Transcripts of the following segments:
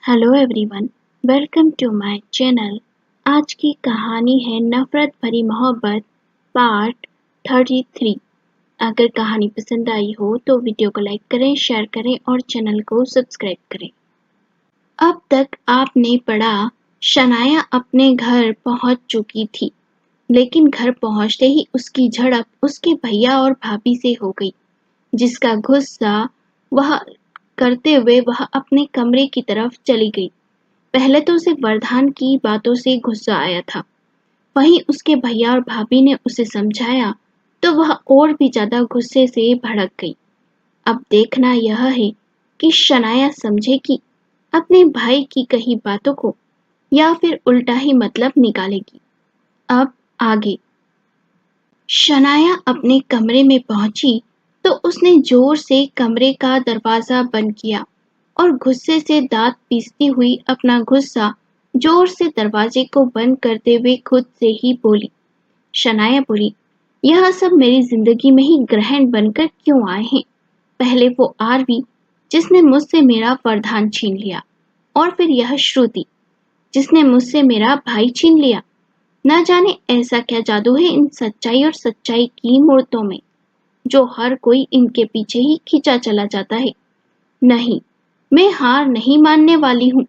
Hello everyone, welcome to my channel. आज की कहानी है नफरत भरी मोहब्बत पार्ट 33। अगर कहानी पसंद आई हो तो वीडियो को लाइक करें, शेयर करें और चैनल को सब्सक्राइब करें। अब तक आपने पढ़ा, शनाया अपने घर पहुंच चुकी थी, लेकिन घर पहुंचते ही उसकी झड़प उसके भैया और भाभी से हो गई, जिसका गुस्सा वह करते हुए वह अपने कमरे की तरफ चली गई। पहले तो उसे वरदान की बातों से गुस्सा आया था, वहीं उसके भैया और भाभी ने उसे समझाया तो वह और भी ज्यादा गुस्से से भड़क गई। अब देखना यह है कि शनाया समझेगी अपने भाई की कही बातों को या फिर उल्टा ही मतलब निकालेगी। अब आगे। शनाया अपने कमरे में पहुंची तो उसने जोर से कमरे का दरवाजा बंद किया और गुस्से से दांत पीसती हुई अपना गुस्सा जोर से दरवाजे को बंद करते हुए खुद से ही बोली। शनाया बोली, यह सब मेरी जिंदगी में ही ग्रहण बनकर क्यों आए हैं? पहले वो आरवी जिसने मुझसे मेरा वरदान छीन लिया, और फिर यह श्रुति जिसने मुझसे मेरा भाई छीन लिया। न जाने ऐसा क्या जादू है इन सच्चाई और सच्चाई की मूर्तों में, जो हर कोई इनके पीछे ही खींचा चला जाता है। नहीं, मैं हार नहीं मानने वाली हूँ।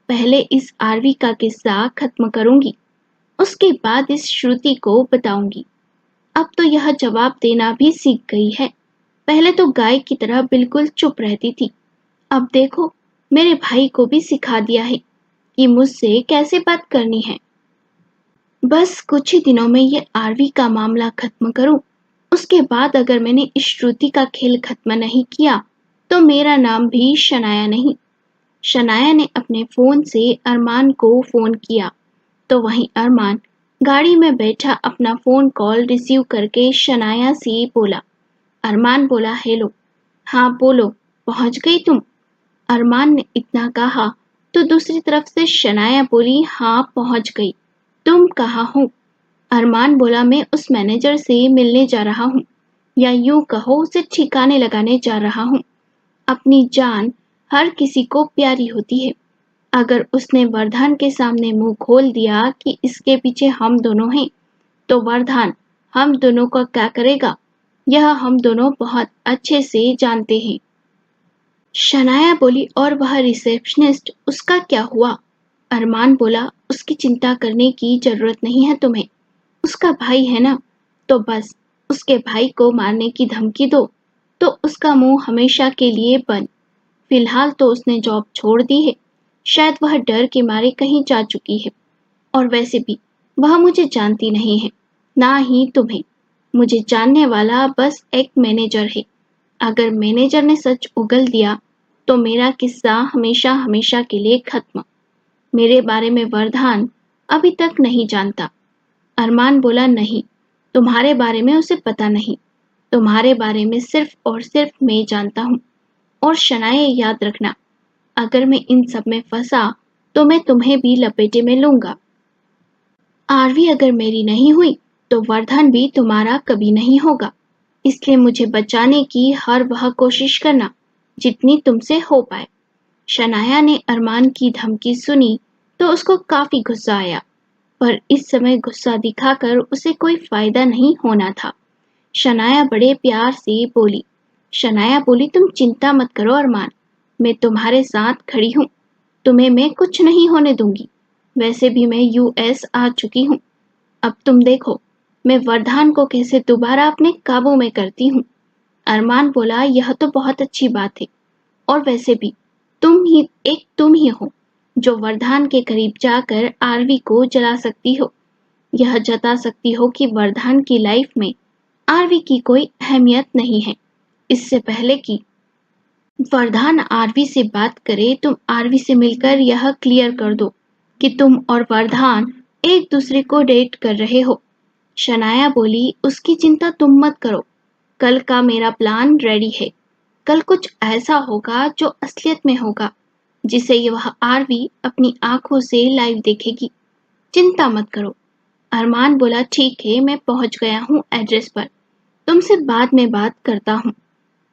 पहले इस आरवी का किस्सा खत्म करूंगी, उसके बाद इस श्रुति को बताऊंगी। अब तो यह जवाब देना भी सीख गई है। पहले तो गाय की तरह बिल्कुल चुप रहती थी, अब देखो मेरे भाई को भी सिखा दिया है कि मुझसे कैसे बात करनी है। बस कुछ ही दिनों में ये आरवी का मामला खत्म करूं, उसके बाद अगर मैंने इस श्रुति का खेल खत्म नहीं किया तो मेरा नाम भी शनाया नहीं। शनाया ने अपने फोन से अरमान को फोन किया तो वहीं अरमान गाड़ी में बैठा अपना फोन कॉल रिसीव करके शनाया से बोला। अरमान बोला, हेलो। हाँ बोलो, पहुंच गई तुम? अरमान ने इतना कहा तो दूसरी तरफ से शनाया बोली, हाँ पहुंच गई। तुम कहाँ हो? अरमान बोला, मैं उस मैनेजर से मिलने जा रहा हूँ, या यूं कहो उसे ठिकाने लगाने जा रहा हूँ। अपनी जान हर किसी को प्यारी होती है। अगर उसने वरदान के सामने मुंह खोल दिया कि इसके पीछे हम दोनों हैं, तो वरदान हम दोनों का क्या करेगा, यह हम दोनों बहुत अच्छे से जानते हैं। शनाया बोली, और वह रिसेप्शनिस्ट, उसका क्या हुआ? अरमान बोला, उसकी चिंता करने की जरूरत नहीं है तुम्हें, उसका भाई है ना, तो बस उसके भाई को मारने की धमकी दो तो उसका मुंह हमेशा के लिए बंद। फिलहाल तो उसने जॉब छोड़ दी है, शायद वह डर के मारे कहीं जा चुकी है। और वैसे भी वह मुझे जानती नहीं है, ना ही तुम्हें। मुझे जानने वाला बस एक मैनेजर है। अगर मैनेजर ने सच उगल दिया तो मेरा किस्सा हमेशा हमेशा के लिए खत्म। मेरे बारे में वरदान अभी तक नहीं जानता। अरमान बोला, नहीं, तुम्हारे बारे में उसे पता नहीं, तुम्हारे बारे में सिर्फ और सिर्फ मैं जानता हूँ। और शनाया, याद रखना, अगर मैं इन सब में फंसा तो मैं तुम्हें भी लपेटे में लूंगा। आरवी अगर मेरी नहीं हुई तो वरदान भी तुम्हारा कभी नहीं होगा। इसलिए मुझे बचाने की हर वह कोशिश करना जितनी तुमसे हो पाए। शनाया ने अरमान की धमकी सुनी तो उसको काफी गुस्सा आया, पर इस समय गुस्सा दिखाकर उसे कोई फायदा नहीं होना था। शनाया बड़े प्यार से बोली। शनाया बोली, तुम चिंता मत करो अरमान, मैं तुम्हारे साथ खड़ी हूँ, तुम्हें मैं कुछ नहीं होने दूंगी। वैसे भी मैं यूएस आ चुकी हूँ, अब तुम देखो मैं वरदान को कैसे दोबारा अपने काबू में करती हूँ। अरमान बोला, यह तो बहुत अच्छी बात है, और वैसे भी तुम ही हो जो वरदान के करीब जाकर आरवी को जला सकती हो, यह जता सकती हो कि वरदान की लाइफ में आरवी की कोई अहमियत नहीं है। इससे पहले कि वरदान आरवी से बात करे, तुम आरवी से मिलकर यह क्लियर कर दो कि तुम और वरदान एक दूसरे को डेट कर रहे हो। शनाया बोली, उसकी चिंता तुम मत करो, कल का मेरा प्लान रेडी है। कल कुछ ऐसा होगा जो असलियत में होगा, जिसे वह आरवी अपनी आंखों से लाइव देखेगी। चिंता मत करो। अरमान बोला, ठीक है, मैं पहुंच गया हूँ एड्रेस पर, तुमसे बाद में बात करता हूँ।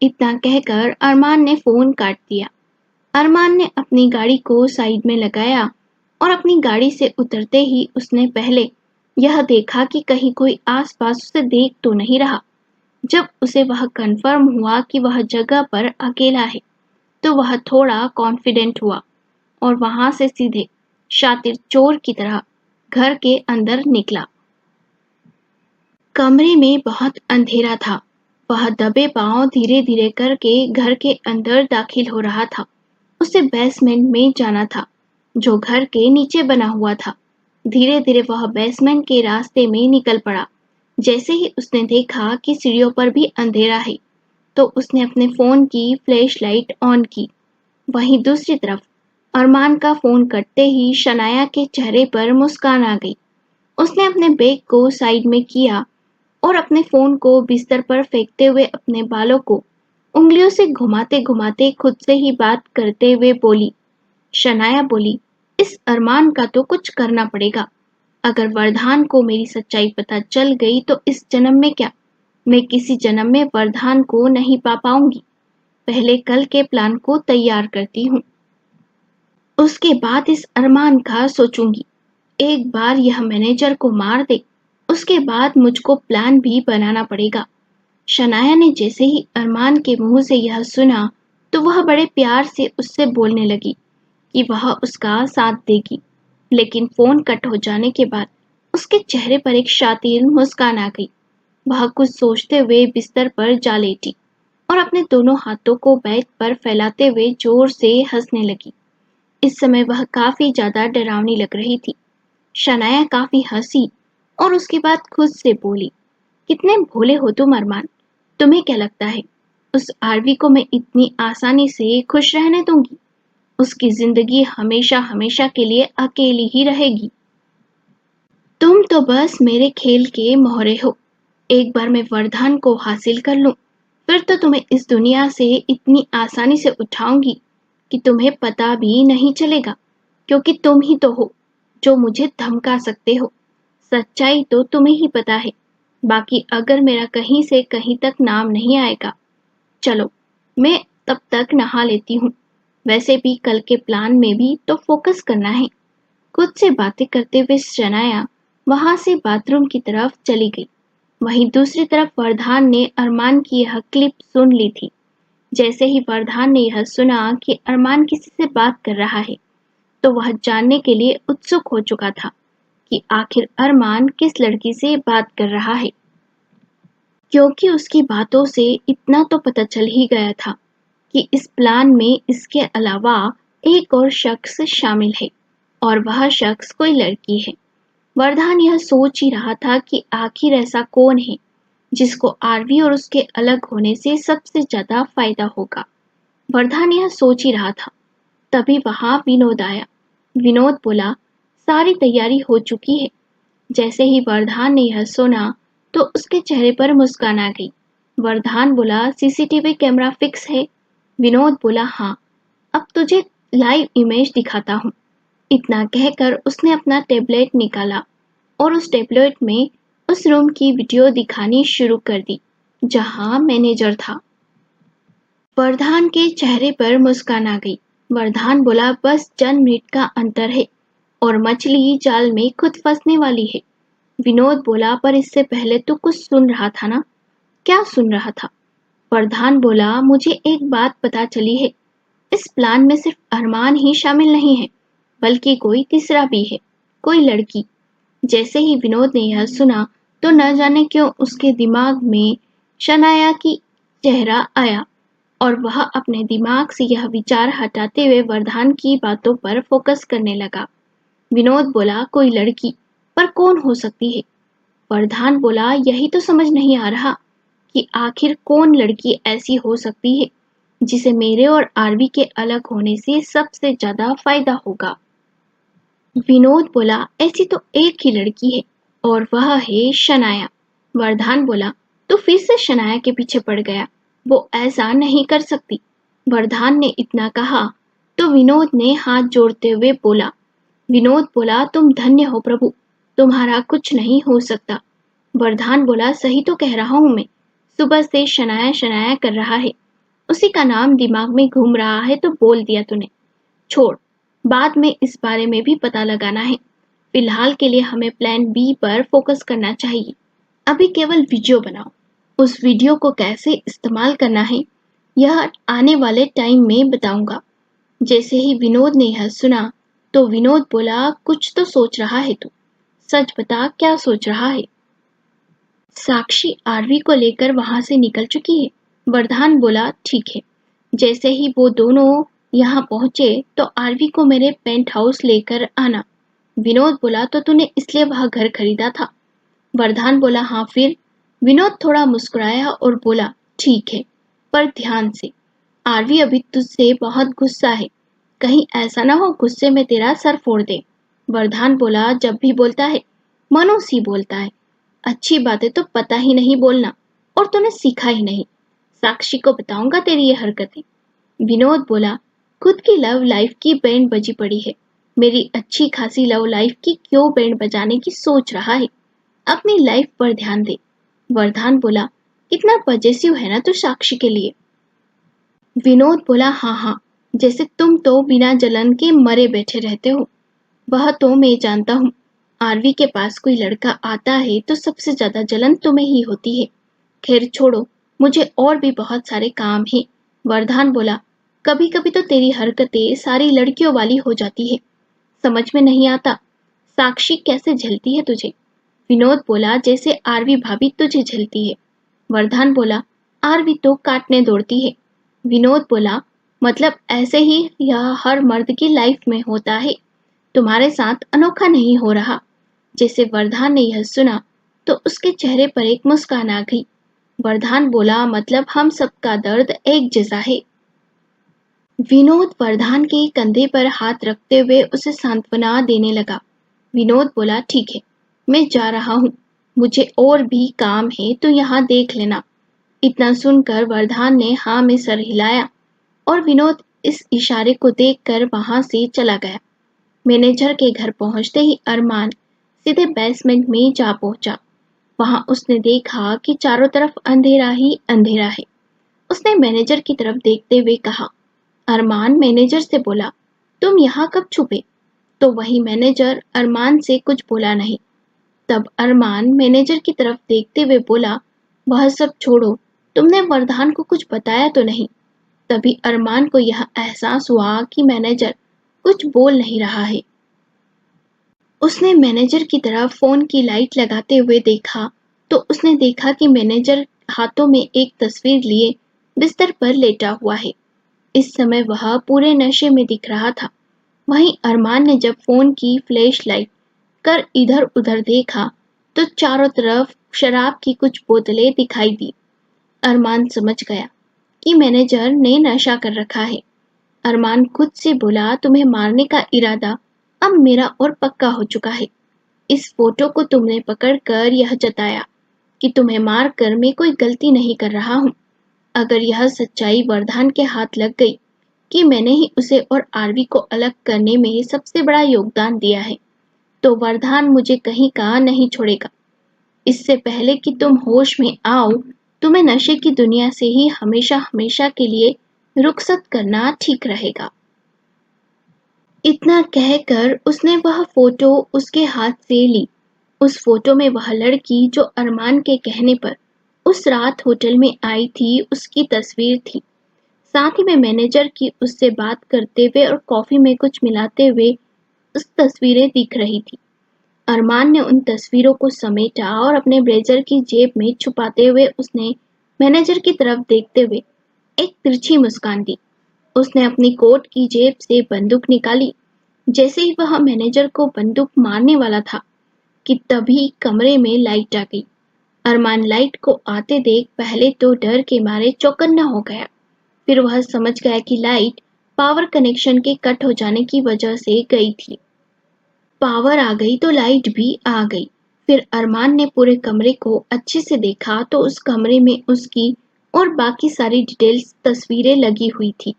इतना कहकर अरमान ने फोन काट दिया। अरमान ने अपनी गाड़ी को साइड में लगाया और अपनी गाड़ी से उतरते ही उसने पहले यह देखा कि कहीं कोई आसपास उसे देख तो नहीं रहा। जब उसे वह कंफर्म हुआ कि वह जगह पर अकेला है, तो वह थोड़ा कॉन्फिडेंट हुआ और वहां से सीधे शातिर चोर की तरह घर के अंदर निकला। कमरे में बहुत अंधेरा था। वह दबे पांव धीरे धीरे करके घर के अंदर दाखिल हो रहा था। उसे बेसमेंट में जाना था, जो घर के नीचे बना हुआ था। धीरे धीरे वह बेसमेंट के रास्ते में निकल पड़ा। जैसे ही उसने देखा कि सीढ़ियों पर भी अंधेरा है, तो उसने अपने फोन की फ्लैश लाइट ऑन की। वहीं दूसरी तरफ अरमान का फोन कटते ही शनाया के चेहरे पर मुस्कान आ गई। उसने अपने बैग को साइड में किया और अपने फोन को बिस्तर पर फेंकते हुए अपने बालों को उंगलियों से घुमाते घुमाते खुद से ही बात करते हुए बोली। शनाया बोली, इस अरमान का तो कुछ करना पड़ेगा। अगर वरदान को मेरी सच्चाई पता चल गई तो इस जन्म में क्या, मैं किसी जन्म में वरदान को नहीं पा पाऊंगी। पहले कल के प्लान को तैयार करती हूँ, उसके बाद इस अरमान का सोचूंगी। एक बार यह मैनेजर को मार दे, उसके बाद मुझको प्लान भी बनाना पड़ेगा। शनाया ने जैसे ही अरमान के मुंह से यह सुना, तो वह बड़े प्यार से उससे बोलने लगी कि वह उसका साथ देगी। लेकिन फोन कट हो जाने के बाद उसके चेहरे पर एक शातिर मुस्कान आ गई। वह कुछ सोचते हुए बिस्तर पर जा लेटी और अपने दोनों हाथों को बेड पर फैलाते हुए जोर से हंसने लगी। इस समय वह काफी ज्यादा डरावनी लग रही थी। शनाया काफी हंसी और उसके बाद खुद से बोली, कितने भोले हो तुम अरमान। तुम्हें क्या लगता है उस आरवी को मैं इतनी आसानी से खुश रहने दूंगी? उसकी जिंदगी हमेशा हमेशा के लिए अकेली ही रहेगी। तुम तो बस मेरे खेल के मोहरे हो। एक बार मैं वरदान को हासिल कर लूं, फिर तो तुम्हें इस दुनिया से इतनी आसानी से उठाऊंगी कि तुम्हें पता भी नहीं चलेगा, क्योंकि तुम ही तो हो जो मुझे धमका सकते हो। सच्चाई तो तुम्हें ही पता है। बाकी अगर मेरा कहीं से कहीं तक नाम नहीं आएगा, चलो मैं तब तक नहा लेती हूँ। वैसे भी कल के प्लान में भी तो फोकस करना है। खुद से बातें करते हुए शनाया वहां से बाथरूम की तरफ चली गई। वहीं दूसरी तरफ वरदान ने अरमान की यह क्लिप सुन ली थी। जैसे ही वरदान ने यह सुना कि अरमान किसी से बात कर रहा है, तो वह जानने के लिए उत्सुक हो चुका था कि आखिर अरमान किस लड़की से बात कर रहा है, क्योंकि उसकी बातों से इतना तो पता चल ही गया था कि इस प्लान में इसके अलावा एक और शख्स शामिल है और वह शख्स कोई लड़की है। वरदान यह सोच ही रहा था कि आखिर ऐसा कौन है जिसको आरवी और उसके अलग होने से सबसे ज्यादा फायदा होगा। वरदान यह सोच ही रहा था, तभी वहां विनोद आया। विनोद बोला, सारी तैयारी हो चुकी है। जैसे ही वरदान ने यह सुना, तो उसके चेहरे पर मुस्कान आ गई। वरदान बोला, सीसीटीवी कैमरा फिक्स है? विनोद बोला, हाँ, अब तुझे लाइव इमेज दिखाता हूँ। इतना कहकर उसने अपना टैबलेट निकाला और उस टैबलेट में उस रूम की वीडियो दिखानी शुरू कर दी जहां मैनेजर था। वरदान के चेहरे पर मुस्कान आ गई। वरदान बोला, बस चंद मिनट का अंतर है और मछली जाल में खुद फंसने वाली है। विनोद बोला, पर इससे पहले तो कुछ सुन रहा था ना? क्या सुन रहा था? वरदान बोला, मुझे एक बात पता चली है। इस प्लान में सिर्फ अरमान ही शामिल नहीं है, बल्कि कोई तीसरा भी है, कोई लड़की। जैसे ही विनोद ने यह सुना, तो न जाने क्यों उसके दिमाग में शनाया की चेहरा आया और वह अपने दिमाग से यह विचार हटाते हुए वरदान की बातों पर फोकस करने लगा। विनोद बोला, कोई लड़की, पर कौन हो सकती है? वरदान बोला, यही तो समझ नहीं आ रहा कि आखिर कौन लड़की ऐसी हो सकती है जिसे मेरे और आरवी के अलग होने से सबसे ज्यादा फायदा होगा। विनोद बोला, ऐसी तो एक ही लड़की है और वह है शनाया। वरदान बोला, तो फिर से शनाया के पीछे पड़ गया। वो ऐसा नहीं कर सकती। वरदान ने इतना कहा तो विनोद ने हाथ जोड़ते हुए बोला। विनोद बोला, तुम धन्य हो प्रभु, तुम्हारा कुछ नहीं हो सकता। वरदान बोला, सही तो कह रहा हूं मैं, सुबह से शनाया शनाया कर रहा है। उसी का नाम दिमाग में घूम रहा है तो बोल दिया तूने। छोड़, बाद में इस बारे में भी पता लगाना है। फिलहाल के लिए हमें प्लान बी पर फोकस करना चाहिए। अभी केवल वीडियो बनाओ। उस वीडियो को कैसे इस्तेमाल करना है यह आने वाले टाइम में बताऊंगा। जैसे ही विनोद ने यह सुना तो विनोद बोला, कुछ तो सोच रहा है तू। सच बता, क्या सोच रहा है? साक्षी आरवी को लेकर वहां से निकल चुकी है। वरदान बोला, ठीक है। जैसे ही वो दोनों यहाँ पहुंचे तो आरवी को मेरे पेंट हाउस लेकर आना। विनोद बोला, तो तूने इसलिए वह घर खरीदा था? वरदान बोला, हाँ फिर? विनोद थोड़ा मुस्कुराया और बोला, ठीक है, पर ध्यान से। आरवी अभी तुझसे बहुत गुस्सा है। कहीं ऐसा ना हो गुस्से में तेरा सर फोड़ दे। वरदान बोला, जब भी बोलता है मनुष्य ही बोलता है। अच्छी बातें तो पता ही नहीं बोलना, और तूने सीखा ही नहीं। साक्षी को बताऊंगा तेरी ये हरकतें। विनोद बोला, खुद की लव लाइफ की बैंड बजी पड़ी है। मेरी अच्छी खासी लव लाइफ की क्यों बैंड बजाने की सोच रहा है? अपनी लाइफ पर ध्यान दे। वरदान बोला, कितना पजेसिव है ना तू साक्षी के लिए। विनोद बोला, हाँ हाँ, जैसे तुम तो बिना जलन के मरे बैठे रहते हो। वह तो मैं जानता हूँ। आरवी के पास कोई लड़का आता है तो सबसे ज्यादा जलन तुम्हें ही होती है। खैर छोड़ो, मुझे और भी बहुत सारे काम हैं। वरदान बोला, कभी कभी तो तेरी हरकतें सारी लड़कियों वाली हो जाती है। समझ में नहीं आता साक्षी कैसे झेलती है तुझे। विनोद बोला, जैसे आरवी भाभी तुझे झेलती है। वरदान बोला, आरवी तो काटने दौड़ती है। विनोद बोला, मतलब ऐसे ही यह हर मर्द की लाइफ में होता है। तुम्हारे साथ अनोखा नहीं हो रहा। जैसे वरदान ने यह सुना तो उसके चेहरे पर एक मुस्कान आ गई। वरदान बोला, मतलब हम सबका दर्द एक जैसा है। विनोद वरदान के कंधे पर हाथ रखते हुए उसे सांत्वना देने लगा। विनोद बोला, ठीक है, मैं जा रहा हूँ। मुझे और भी काम है तो यहाँ देख लेना। इतना सुनकर वरदान ने हाँ में सर हिलाया और विनोद इस इशारे को देखकर वहां से चला गया। मैनेजर के घर पहुंचते ही अरमान सीधे बेसमेंट में जा पहुंचा। वहां उसने देखा कि चारों तरफ अंधेरा ही अंधेरा है। उसने मैनेजर की तरफ देखते हुए कहा। अरमान मैनेजर से बोला, तुम यहाँ कब छुपे? तो वही मैनेजर अरमान से कुछ बोला नहीं। तब अरमान मैनेजर की तरफ देखते हुए बोला, वह सब छोड़ो, तुमने वरदान को कुछ बताया तो नहीं? तभी अरमान को यह एहसास हुआ कि मैनेजर कुछ बोल नहीं रहा है। उसने मैनेजर की तरफ फोन की लाइट लगाते हुए देखा तो उसने देखा कि मैनेजर हाथों में एक तस्वीर लिए बिस्तर पर लेटा हुआ है। इस समय वह पूरे नशे में दिख रहा था। वहीं अरमान ने जब फोन की फ्लैश लाइट कर इधर उधर देखा तो चारों तरफ शराब की कुछ बोतलें दिखाई दी। अरमान समझ गया कि मैनेजर ने नशा कर रखा है। अरमान खुद से बोला, तुम्हें मारने का इरादा अब मेरा और पक्का हो चुका है। इस फोटो को तुमने पकड़कर यह जताया कि तुम्हें मारकर मैं कोई गलती नहीं कर रहा हूँ। अगर यह सच्चाई वरदान के हाथ लग गई कि मैंने ही उसे और आरवी को अलग करने में सबसे बड़ा योगदान दिया है, तो वरदान मुझे कहीं का नहीं छोड़ेगा। इससे पहले कि तुम होश में आओ, तुम्हें नशे की दुनिया से ही हमेशा हमेशा के लिए रुखसत करना ठीक रहेगा। इतना कहकर उसने वह फोटो उसके हाथ से ली। उस फोटो में वह लड़की जो अरमान के कहने पर उस रात होटल में आई थी उसकी तस्वीर थी। साथ ही में मैनेजर की उससे बात करते हुए और कॉफी में कुछ मिलाते हुए उस तस्वीरें दिख रही थी। अरमान ने उन तस्वीरों को समेटा और अपने ब्लेजर की जेब में छुपाते हुए उसने मैनेजर की तरफ देखते हुए एक तिरछी मुस्कान दी। उसने अपनी कोट की जेब से बंदूक निकाली। जैसे ही वह मैनेजर को बंदूक मारने वाला था कि तभी कमरे में लाइट आ गई। अरमान लाइट को आते देख पहले तो डर के मारे चौकन्ना हो गया। फिर वह समझ गया कि लाइट पावर कनेक्शन के कट हो जाने की वजह से गई थी। पावर आ गई तो लाइट भी आ गई। फिर अरमान ने पूरे कमरे को अच्छे से देखा तो उस कमरे में उसकी और बाकी सारी डिटेल्स तस्वीरें लगी हुई थी।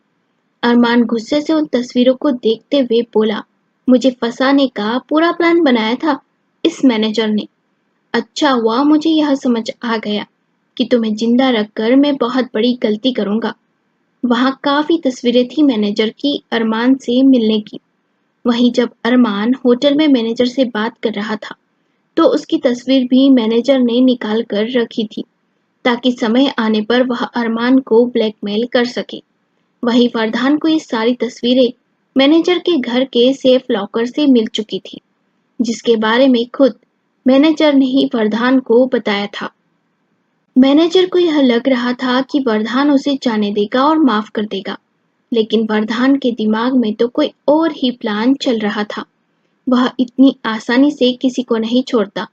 अरमान गुस्से से उन तस्वीरों को देखते हुए बोला, मुझे फंसाने का पूरा प्लान बनाया था इस मैनेजर ने। अच्छा हुआ मुझे यह समझ आ गया कि तुम्हें जिंदा रखकर मैं बहुत बड़ी गलती करूंगा। वहां काफी तस्वीरें थी मैनेजर की अरमान से मिलने की। वहीं जब अरमान होटल में मैनेजर से बात कर रहा था तो उसकी तस्वीर भी मैनेजर ने निकाल कर रखी थी ताकि समय आने पर वह अरमान को ब्लैकमेल कर सके। वहीं वरदान को ये सारी तस्वीरें मैनेजर के घर के सेफ लॉकर से मिल चुकी थी, जिसके बारे में खुद मैनेजर ने ही वरदान को बताया था। मैनेजर को यह लग रहा था कि वरदान उसे जाने देगा और माफ कर देगा, लेकिन वरदान के दिमाग में तो कोई और ही प्लान चल रहा था। वह इतनी आसानी से किसी को नहीं छोड़ता,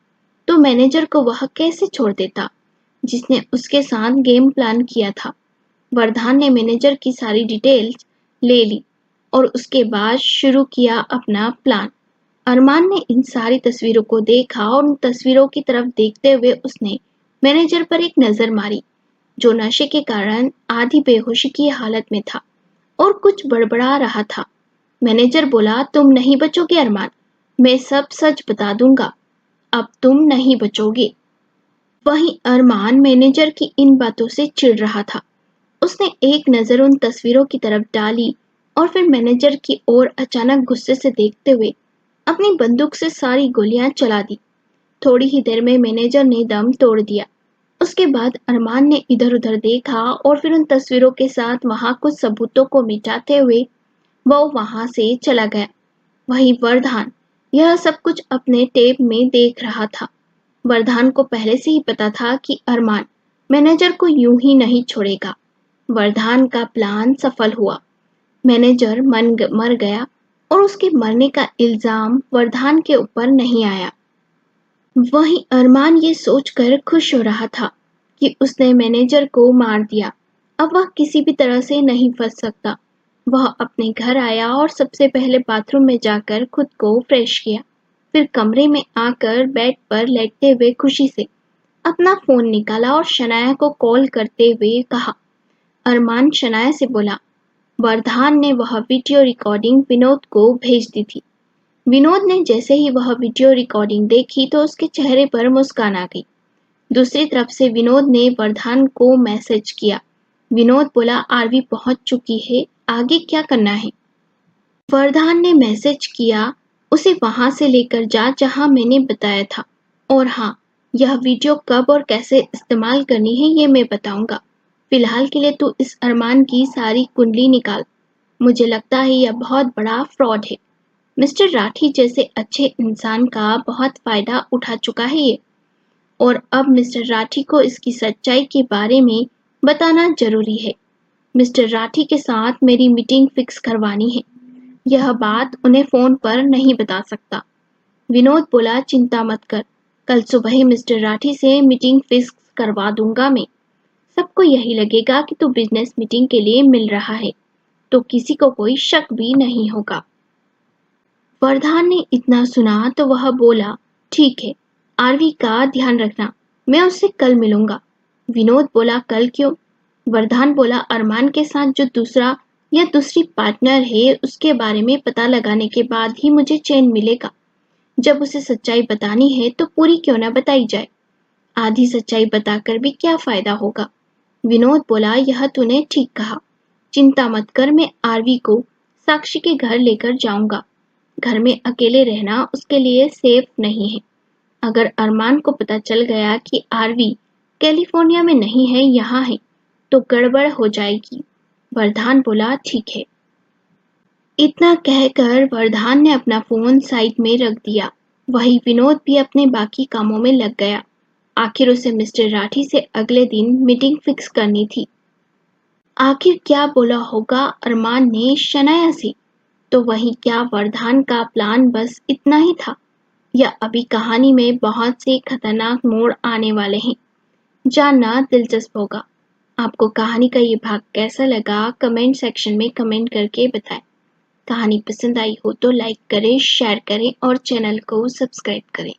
तो मैनेजर को वह कैसे छोड़ देता, जिसने उसके साथ गेम प्लान किया था। वरदान ने मैनेजर की सारी डिटेल्स ले ली और उसके बाद शुरू किया अपना प्लान। अरमान ने इन सारी तस्वीरों को देखा और उन तस्वीरों की तरफ देखते हुए उसने मैनेजर पर एक नजर मारी, जो नशे के कारण आधी बेहोशी की हालत में था और कुछ बड़बड़ा रहा था। मैनेजर बोला, तुम नहीं बचोगे अरमान, मैं सब सच बता दूंगा, अब तुम नहीं बचोगे। वहीं अरमान मैनेजर की इन बातों से चिढ़ रहा था। उसने एक नजर उन तस्वीरों की तरफ डाली और फिर मैनेजर की ओर अचानक गुस्से से देखते हुए अपनी बंदूक से सारी गोलियां चला दी। थोड़ी ही देर में मैनेजर ने दम तोड़ दिया। उसके बाद अरमान ने इधर उधर देखा और फिर उन तस्वीरों के साथ वहां कुछ सबूतों को मिटाते हुए वो वहां से चला गया। वहीं वरदान यह सब कुछ अपने टेप में देख रहा था। वरदान को पहले से ही पता था कि अरमान मैनेजर को यूं ही नहीं छोड़ेगा। वरदान का प्लान सफल हुआ। मैनेजर मर गया और उसके मरने का इल्जाम वरदान के ऊपर नहीं आया। वहीं अरमान ये सोचकर खुश हो रहा था कि उसने मैनेजर को मार दिया। अब वह किसी भी तरह से नहीं फंस सकता। वह अपने घर आया और सबसे पहले बाथरूम में जाकर खुद को फ्रेश किया। फिर कमरे में आकर बेड पर लेटते हुए खुशी से अपना फोन निकाला और शनाया को कॉल करते हुए कहा। अरमान शनाया से बोला, वरदान ने वह वीडियो रिकॉर्डिंग विनोद को भेज दी थी। विनोद ने जैसे ही वह वीडियो रिकॉर्डिंग देखी तो उसके चेहरे पर मुस्कान आ गई। दूसरी तरफ से विनोद ने वरदान को मैसेज किया। विनोद बोला, आरवी पहुंच चुकी है, आगे क्या करना है? वरदान ने मैसेज किया, उसे वहां से लेकर जा जहां मैंने बताया था, और हाँ, यह वीडियो कब और कैसे इस्तेमाल करनी है ये मैं बताऊंगा। फिलहाल के लिए तू इस अरमान की सारी कुंडली निकाल। मुझे लगता है यह बहुत बड़ा फ्रॉड है। मिस्टर राठी जैसे अच्छे इंसान का बहुत फायदा उठा चुका है ये, और अब मिस्टर राठी को इसकी सच्चाई के बारे में बताना जरूरी है। मिस्टर राठी के साथ मेरी मीटिंग फिक्स करवानी है। यह बात उन्हें फोन पर नहीं बता सकता। विनोद बोला, चिंता मत कर, कल सुबह ही मिस्टर राठी से मीटिंग फिक्स करवा दूंगा मैं। सबको यही लगेगा कि तू बिजनेस मीटिंग के लिए मिल रहा है, तो किसी को कोई शक भी नहीं होगा। वरदान ने इतना सुना तो वह बोला, ठीक है, आरवी का ध्यान रखना, मैं उससे कल मिलूंगा। विनोद बोला, कल क्यों? वरदान बोला, अरमान के साथ जो दूसरा या दूसरी पार्टनर है उसके बारे में पता लगाने के बाद ही मुझे चैन मिलेगा। जब उसे सच्चाई बतानी है तो पूरी क्यों ना बताई जाए, आधी सच्चाई बताकर भी क्या फायदा होगा। विनोद बोला, यह तूने ठीक कहा, चिंता मत कर, मैं आरवी को साक्षी के घर लेकर जाऊंगा। घर में अकेले रहना उसके लिए सेफ नहीं है। अगर अरमान को पता चल गया कि आरवी कैलिफोर्निया में नहीं है, यहाँ है, तो गड़बड़ हो जाएगी। वरदान बोला, ठीक है। इतना कहकर वरदान ने अपना फोन साइड में रख दिया। वही विनोद भी अपने बाकी कामों में लग गया। आखिर उसे मिस्टर राठी से अगले दिन मीटिंग फिक्स करनी थी। आखिर क्या बोला होगा अरमान ने शनाया से? तो वहीं क्या वरदान का प्लान बस इतना ही था, या अभी कहानी में बहुत से खतरनाक मोड़ आने वाले हैं? जानना दिलचस्प होगा। आपको कहानी का ये भाग कैसा लगा कमेंट सेक्शन में कमेंट करके बताएं। कहानी पसंद आई हो तो लाइक करें, शेयर करें और चैनल को सब्सक्राइब करें।